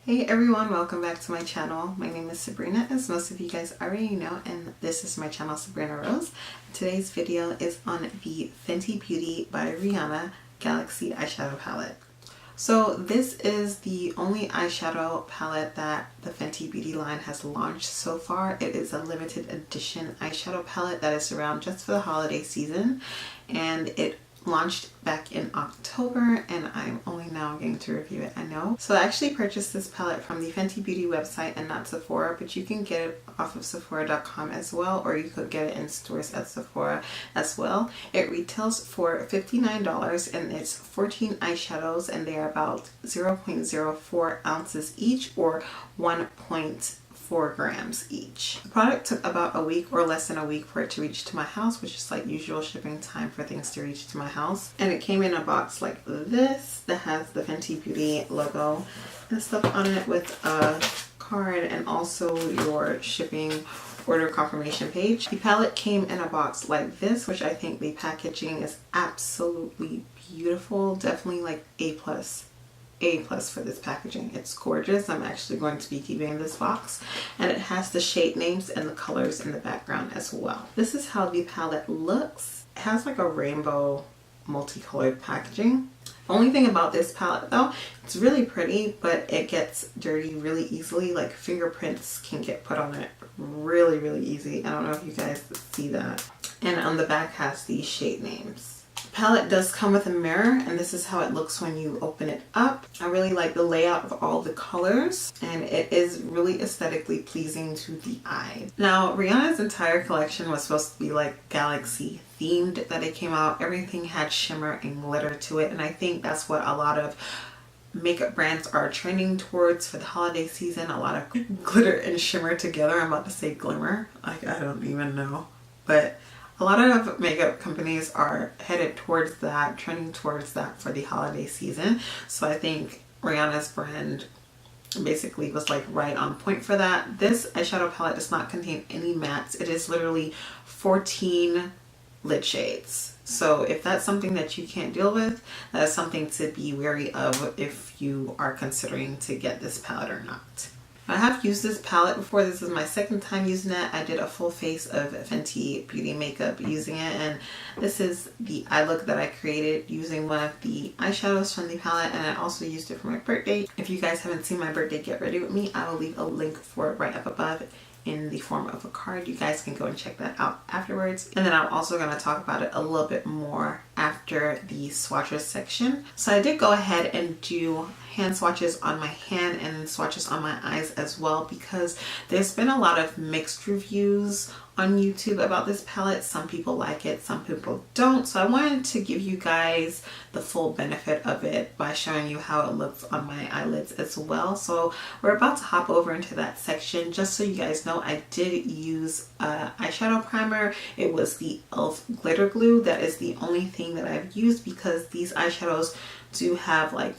Hey everyone, welcome back to my channel. My name is Sabrina, as most of you guys already know, and this is my channel, Sabrina Rose. Today's video is on the Fenty Beauty by Rihanna Galaxy eyeshadow palette. So this is the only eyeshadow palette that the Fenty Beauty line has launched so far. It is a limited edition eyeshadow palette that is around just for the holiday season, and it launched back in October, and I'm only now getting to review it, I know. So I actually purchased this palette from the Fenty Beauty website and not Sephora, but you can get it off of Sephora.com as well, or you could get it in stores at Sephora as well. It retails for $59 and it's 14 eyeshadows, and they are about 0.04 ounces each, or 1.4 grams each. The product took about a week or less than a week for it to reach to my house, which is like usual shipping time for things to reach to my house. And it came in a box like this that has the Fenty Beauty logo and stuff on it, with a card and also your shipping order confirmation page. The palette came in a box like this, which I think the packaging is absolutely beautiful. Definitely like A plus for this packaging. It's gorgeous. I'm actually going to be keeping this box, and it has the shade names and the colors in the background as well. This is how the palette looks. It has like a rainbow multicolored packaging. The only thing about this palette though, it's really pretty, but it gets dirty really easily. Like fingerprints can get put on it really easy. I don't know if you guys see that. And on the back has these shade names. Palette does come with a mirror, and this is how it looks when you open it up. I really like the layout of all the colors, and it is really aesthetically pleasing to the eye. Now, Rihanna's entire collection was supposed to be like galaxy themed that it came out. Everything had shimmer and glitter to it, and I think that's what a lot of makeup brands are trending towards for the holiday season. A lot of glitter and shimmer together. I'm about to say glimmer, like I don't even know, but a lot of makeup companies are headed towards that, trending towards that for the holiday season. So I think Rihanna's brand basically was like right on point for that. This eyeshadow palette does not contain any mattes. It is literally 14 lid shades. So if that's something that you can't deal with, that is something to be wary of if you are considering to get this palette or not. I have used this palette before. This is my second time using it. I did a full face of Fenty Beauty makeup using it, and this is the eye look that I created using one of the eyeshadows from the palette, and I also used it for my birthday. If you guys haven't seen my birthday get ready with me, I will leave a link for it right up above in the form of a card. You guys can go and check that out afterwards. And then I'm also going to talk about it a little bit more after the swatches section. So I did go ahead and do hand swatches on my hand and swatches on my eyes as well, because there's been a lot of mixed reviews on YouTube about this palette. Some people like it, some people don't. So I wanted to give you guys the full benefit of it by showing you how it looks on my eyelids as well. So we're about to hop over into that section. Just so you guys know, I did use eyeshadow primer. It was the e.l.f. glitter glue. That is the only thing that I've used, because these eyeshadows do have like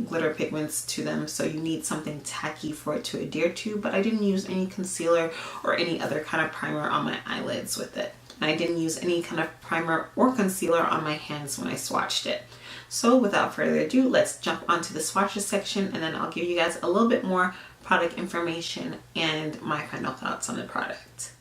glitter pigments to them, so you need something tacky for it to adhere to. But I didn't use any concealer or any other kind of primer on my eyelids with it, and I didn't use any kind of primer or concealer on my hands when I swatched it. So without further ado, let's jump onto the swatches section, and then I'll give you guys a little bit more product information and my final thoughts on the product.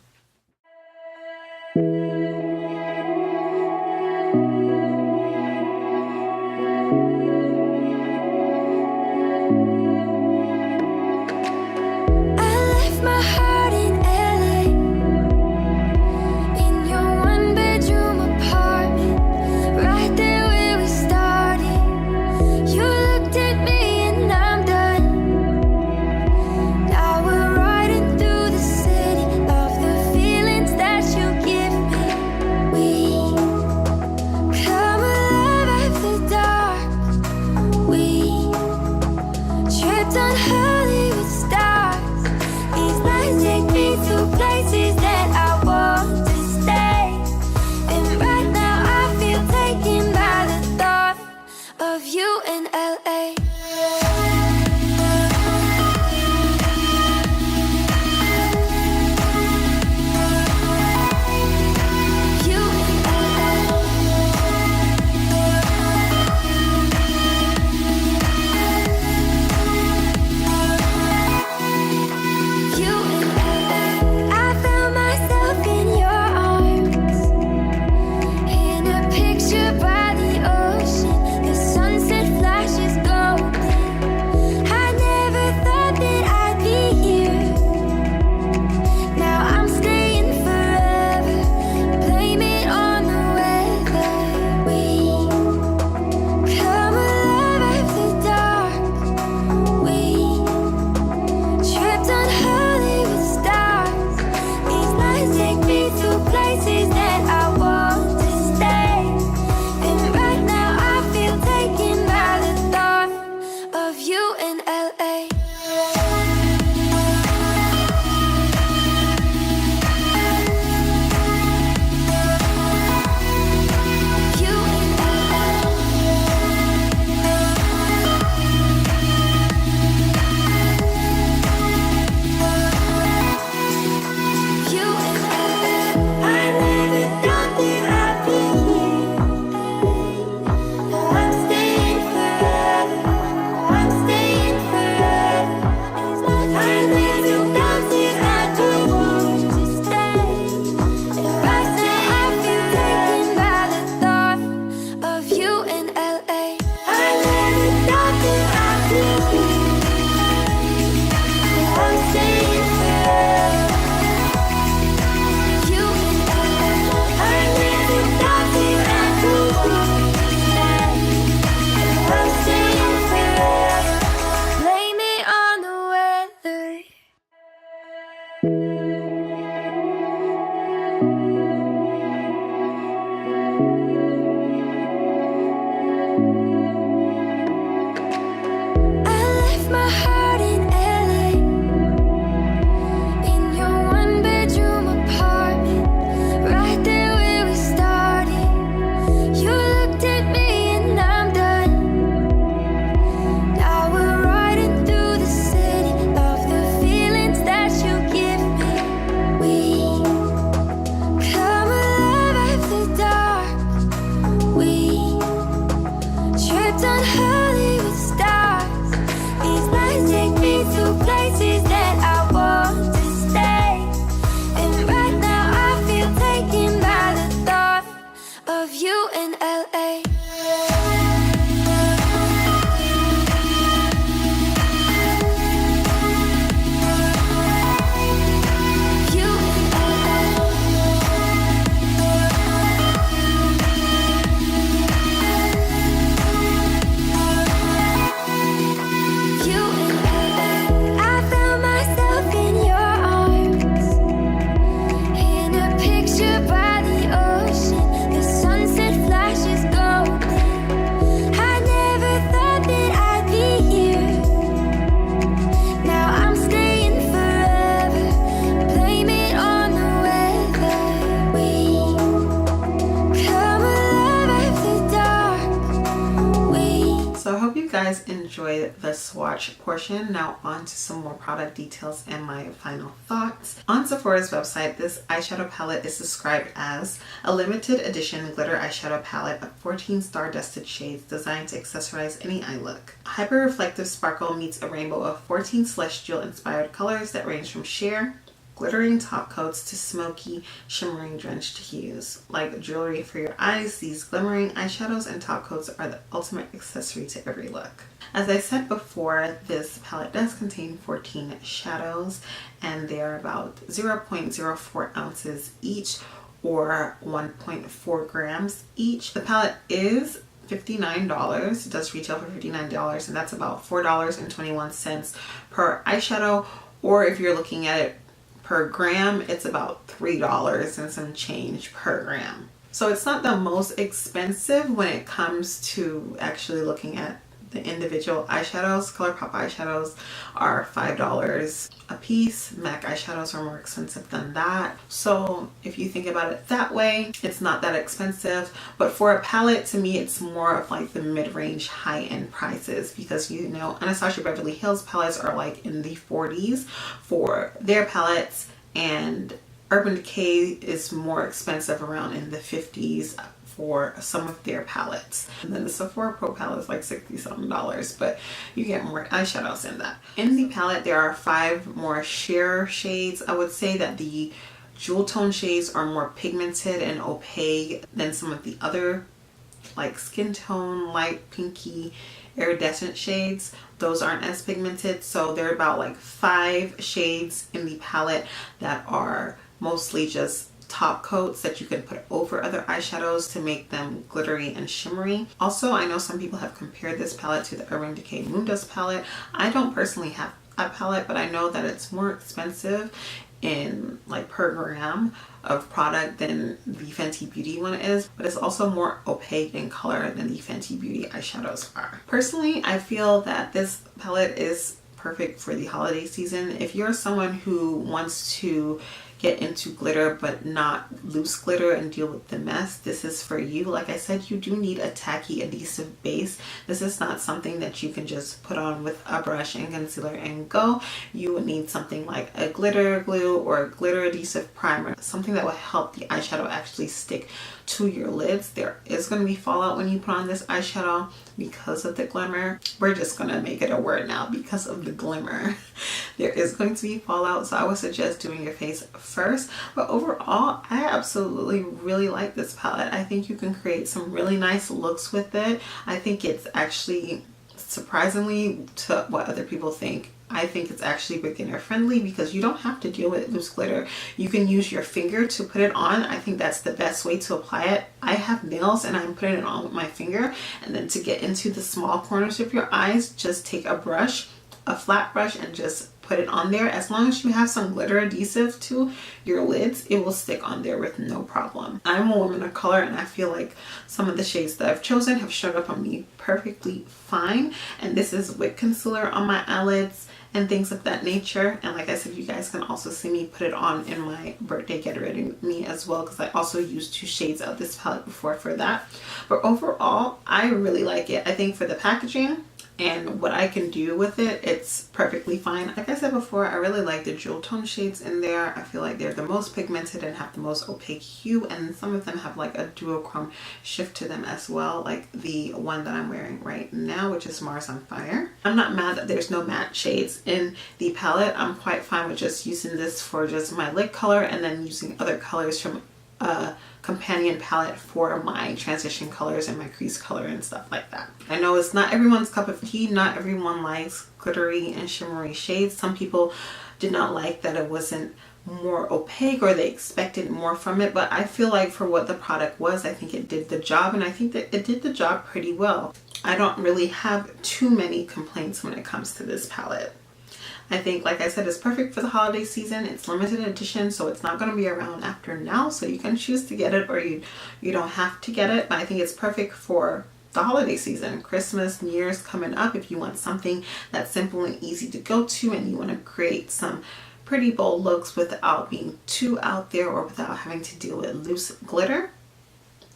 script on Hollywood stars. These lines take me to places that I want to stay. And right now I feel taken by the thought of you in LA. Guys enjoyed the swatch portion. Now on to some more product details and my final thoughts. On Sephora's website, this eyeshadow palette is described as a limited edition glitter eyeshadow palette of 14 star-dusted shades designed to accessorize any eye look. Hyper reflective sparkle meets a rainbow of 14 celestial inspired colors that range from sheer glittering top coats to smoky, shimmering drenched hues. Like jewelry for your eyes, these glimmering eyeshadows and top coats are the ultimate accessory to every look. As I said before, this palette does contain 14 shadows and they're about 0.04 ounces each or 1.4 grams each. The palette is $59. It does retail for $59 and that's about $4.21 per eyeshadow, or if you're looking at it per gram, it's about $3 and some change per gram. So it's not the most expensive when it comes to actually looking at the individual eyeshadows. ColourPop eyeshadows are $5 a piece. MAC eyeshadows are more expensive than that. So if you think about it that way, it's not that expensive. But for a palette, to me, it's more of like the mid-range high-end prices, because you know Anastasia Beverly Hills palettes are like in the 40s for their palettes, and Urban Decay is more expensive, around in the 50s for some of their palettes. And then the Sephora Pro palette is like $60-something, but you get more eyeshadows in that. In the palette, there are 5 more sheer shades. I would say that the jewel tone shades are more pigmented and opaque than some of the other like skin tone, light pinky, iridescent shades. Those aren't as pigmented. So there are about like 5 shades in the palette that are mostly just top coats that you can put over other eyeshadows to make them glittery and shimmery. Also, I know some people have compared this palette to the Urban Decay Moondust palette. I don't personally have a palette, but I know that it's more expensive in like per gram of product than the Fenty Beauty one is, but it's also more opaque in color than the Fenty Beauty eyeshadows are. Personally, I feel that this palette is perfect for the holiday season. If you're someone who wants to get into glitter but not loose glitter and deal with the mess, this is for you. Like I said, you do need a tacky adhesive base. This is not something that you can just put on with a brush and concealer and go. You would need something like a glitter glue or a glitter adhesive primer, something that will help the eyeshadow actually stick to your lids. There is going to be fallout when you put on this eyeshadow because of the glimmer. We're just going to make it a word now, because of the glimmer. There is going to be fallout, so I would suggest doing your face first. But overall, I absolutely really like this palette. I think you can create some really nice looks with it. I think it's actually, surprisingly to what other people think, I think it's actually beginner friendly because you don't have to deal with loose glitter. You can use your finger to put it on. I think that's the best way to apply it. I have nails and I'm putting it on with my finger, and then to get into the small corners of your eyes, just take a brush, a flat brush, and just put it on there. As long as you have some glitter adhesive to your lids, it will stick on there with no problem. I'm a woman of color and I feel like some of the shades that I've chosen have showed up on me perfectly fine, and this is with concealer on my eyelids and things of that nature. And like I said, you guys can also see me put it on in my birthday get ready with me as well, because I also used 2 shades of this palette before for that. But overall, I really like it. I think for the packaging and what I can do with it, it's perfectly fine. Like I said before, I really like the jewel tone shades in there. I feel like they're the most pigmented and have the most opaque hue, and some of them have like a duochrome shift to them as well, like the one that I'm wearing right now, which is Mars on Fire. I'm not mad that there's no matte shades in the palette. I'm quite fine with just using this for just my lid color and then using other colors from a companion palette for my transition colors and my crease color and stuff like that. I know it's not everyone's cup of tea. Not everyone likes glittery and shimmery shades. Some people did not like that it wasn't more opaque, or they expected more from it, but I feel like for what the product was, I think it did the job, and I think that it did the job pretty well. I don't really have too many complaints when it comes to this palette. I think, like I said, it's perfect for the holiday season. It's limited edition, so it's not going to be around after now, so you can choose to get it or you don't have to get it. But I think it's perfect for the holiday season, Christmas, New Year's coming up. If you want something that's simple and easy to go to and you want to create some pretty bold looks without being too out there or without having to deal with loose glitter,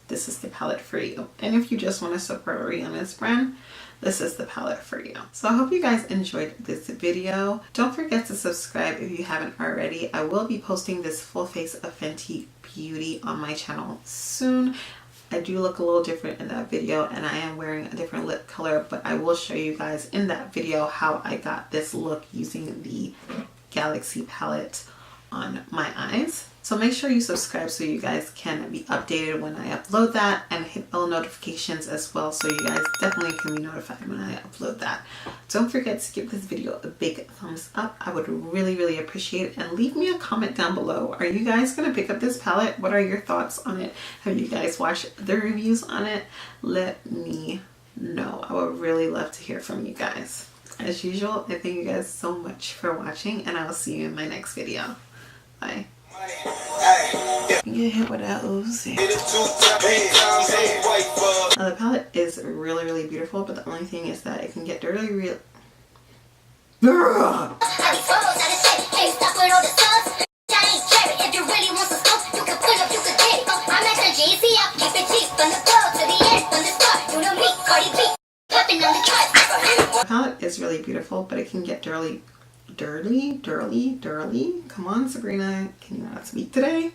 this is the palette for you. And if you just want to support Rihanna's brand, this is the palette for you. So I hope you guys enjoyed this video. Don't forget to subscribe if you haven't already. I will be posting this full face of Fenty Beauty on my channel soon. I do look a little different in that video, and I am wearing a different lip color, but I will show you guys in that video how I got this look using the Galaxy palette on my eyes. So make sure you subscribe so you guys can be updated when I upload that, and hit bell notifications as well so you guys definitely can be notified when I upload that. Don't forget to give this video a big thumbs up. I would really appreciate it, and leave me a comment down below. Are you guys gonna pick up this palette? What are your thoughts on it? Have you guys watched the reviews on it? Let me know. I would really love to hear from you guys. As usual, I thank you guys so much for watching, and I will see you in my next video. Bye. Get hit with that Uzi. Now the palette is really beautiful, but the only thing is that it can get dirty real. The palette is really beautiful, but it can get dirty. Come on, Sabrina, can you not speak today?